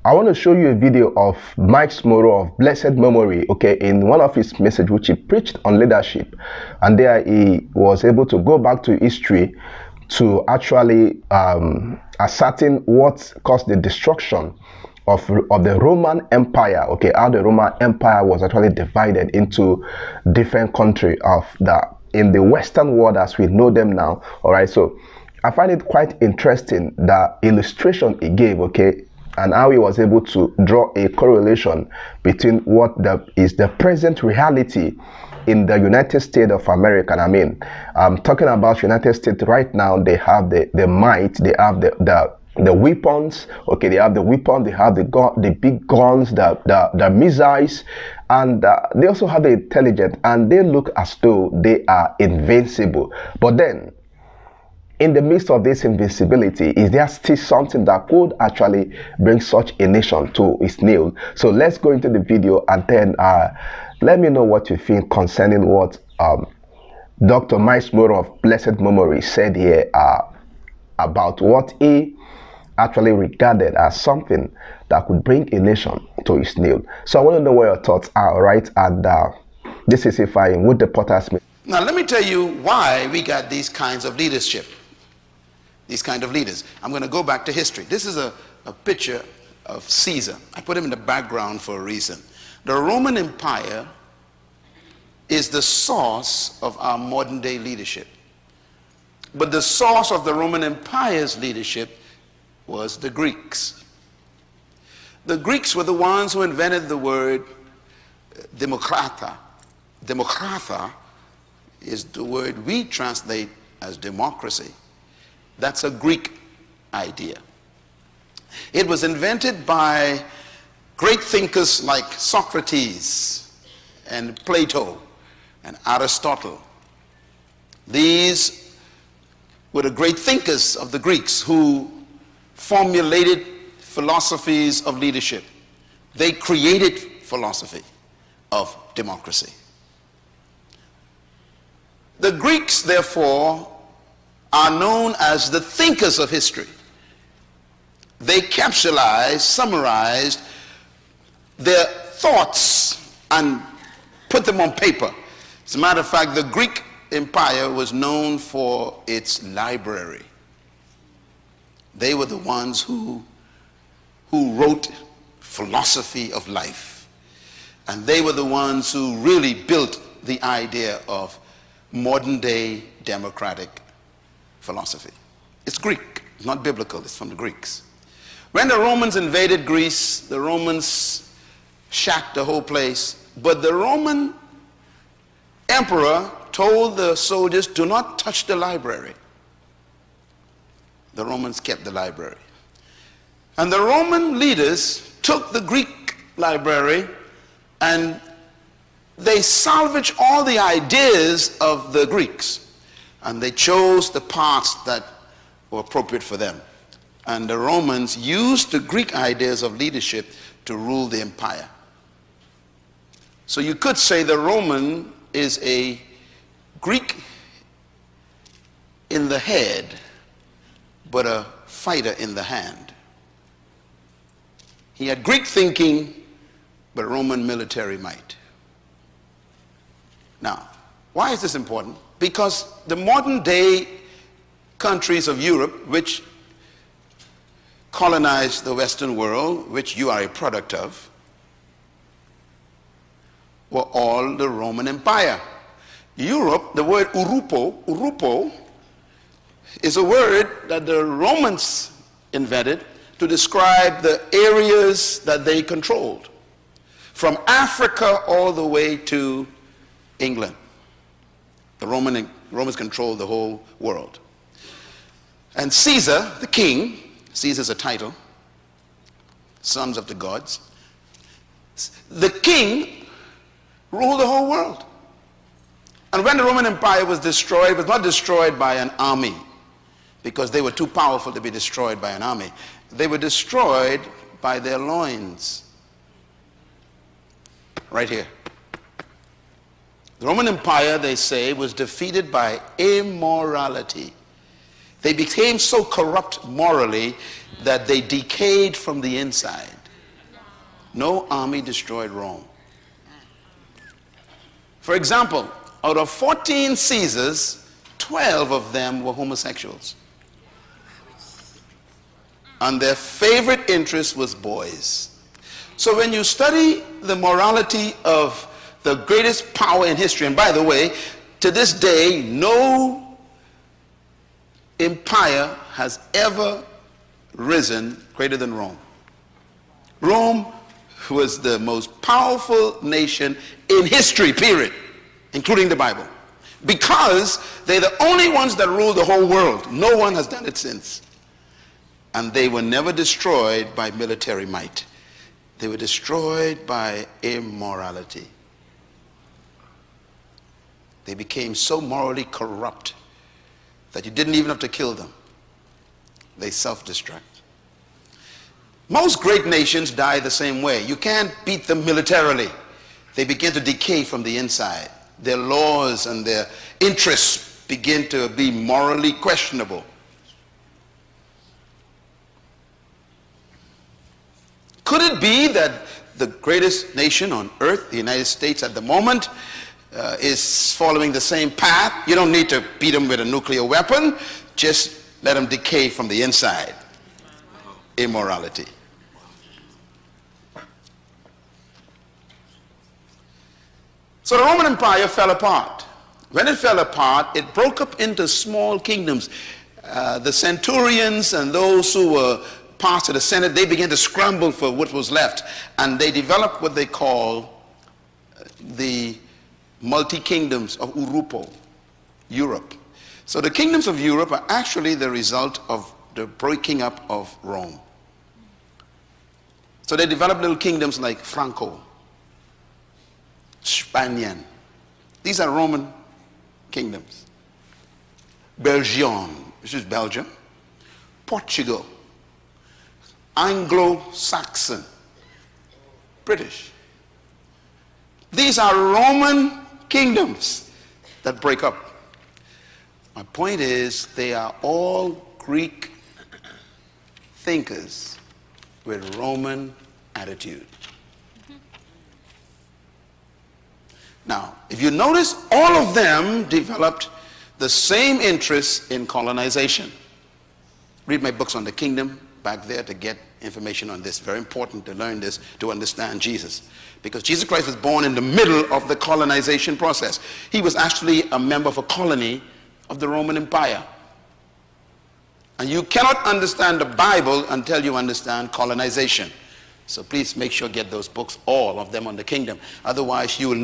I want to show you a video of Myles Munroe of blessed memory, okay, in one of his messages which he preached on leadership. And there he was able to go back to history to actually ascertain what caused the destruction of the Roman Empire, okay, how the Roman Empire was actually divided into different countries in the Western world as we know them now. All right, so I find it quite interesting, the illustration he gave, okay, and how he was able to draw a correlation between what is the present reality in the United States of America. And I mean, I'm talking about United States right now. They have the might, they have the weapons, okay, they have the weapons, they have the big guns, the missiles, and they also have the intelligence, and they look as though they are invincible. But then, in the midst of this invincibility, is there still something that could actually bring such a nation to its kneel? So let's go into the video, and then let me know what you think concerning what Dr. Myles Munroe of blessed memory said here about what he actually regarded as something that could bring a nation to its kneel. So I want to know what your thoughts are, right? And this is if I would the Potter's. Now let me tell you why we got these kinds of leadership. These kind of leaders. I'm going to go back to history. This is a picture of Caesar. I put him in the background for a reason. The Roman Empire is the source of our modern day leadership. But the source of the Roman Empire's leadership was the Greeks. The Greeks were the ones who invented the word demokrata. Demokrata is the word we translate as democracy. That's a Greek idea. It was invented by great thinkers like Socrates and Plato and Aristotle. These were the great thinkers of the Greeks who formulated philosophies of leadership. They created philosophy of democracy. The Greeks, therefore, are known as the thinkers of history. They capsulized, summarized their thoughts and put them on paper. As a matter of fact, the Greek Empire was known for its library. They were the ones who wrote philosophy of life. And they were the ones who really built the idea of modern day democratic philosophy. It's Greek, it's not biblical, it's from the Greeks. When the Romans invaded Greece, the Romans shacked the whole place, but the Roman emperor told the soldiers, do not touch the library. The Romans kept the library. And the Roman leaders took the Greek library and they salvaged all the ideas of the Greeks. And they chose the parts that were appropriate for them. And the Romans used the Greek ideas of leadership to rule the empire. So you could say the Roman is a Greek in the head, but a fighter in the hand. He had Greek thinking, but Roman military might. Now, why is this important? Because the modern day countries of Europe, which colonized the Western world, which you are a product of, were all the Roman Empire. Europe, the word urupo is a word that the Romans invented to describe the areas that they controlled, from Africa all the way to England. The Romans controlled the whole world. And Caesar, the king, Caesar's a title, sons of the gods, the king ruled the whole world. And when the Roman Empire was destroyed, it was not destroyed by an army, because they were too powerful to be destroyed by an army. They were destroyed by their loins. Right here. The Roman Empire, they say, was defeated by immorality. They became so corrupt morally that they decayed from the inside. No army destroyed Rome. For example, out of 14 Caesars, 12 of them were homosexuals. And their favorite interest was boys. So when you study the morality of the greatest power in history, and by the way, to this day, no empire has ever risen greater than Rome. Rome was the most powerful nation in history, period, including the Bible, because they're the only ones that rule the whole world. No one has done it since. And they were never destroyed by military might. They were destroyed by immorality. They became so morally corrupt that you didn't even have to kill them. They self-destruct. Most great nations die the same way. You can't beat them militarily. They begin to decay from the inside. Their laws and their interests begin to be morally questionable. Could it be that the greatest nation on earth, the United States at the moment, is following the same path? You don't need to beat them with a nuclear weapon. Just let them decay from the inside. Immorality. So the Roman Empire fell apart. When it fell apart, it broke up into small kingdoms. The centurions and those who were parts of the Senate, they began to scramble for what was left. And they developed what they call the multi-kingdoms of Europe. So the kingdoms of Europe are actually the result of the breaking up of Rome. So they developed little kingdoms like Franco, Spanian. These are Roman kingdoms. Belgium, which is Belgium. Portugal. Anglo-Saxon. British. These are Roman kingdoms that break up. My point is, they are all Greek thinkers with Roman attitude. Now, if you notice, all of them developed the same interest in colonization. Read my books on the kingdom back there to get information on this. Very important to learn this to understand Jesus. Because Jesus Christ was born in the middle of the colonization process. He was actually a member of a colony of the Roman Empire. And you cannot understand the Bible until you understand colonization. So please make sure you get those books, all of them on the kingdom. Otherwise, you will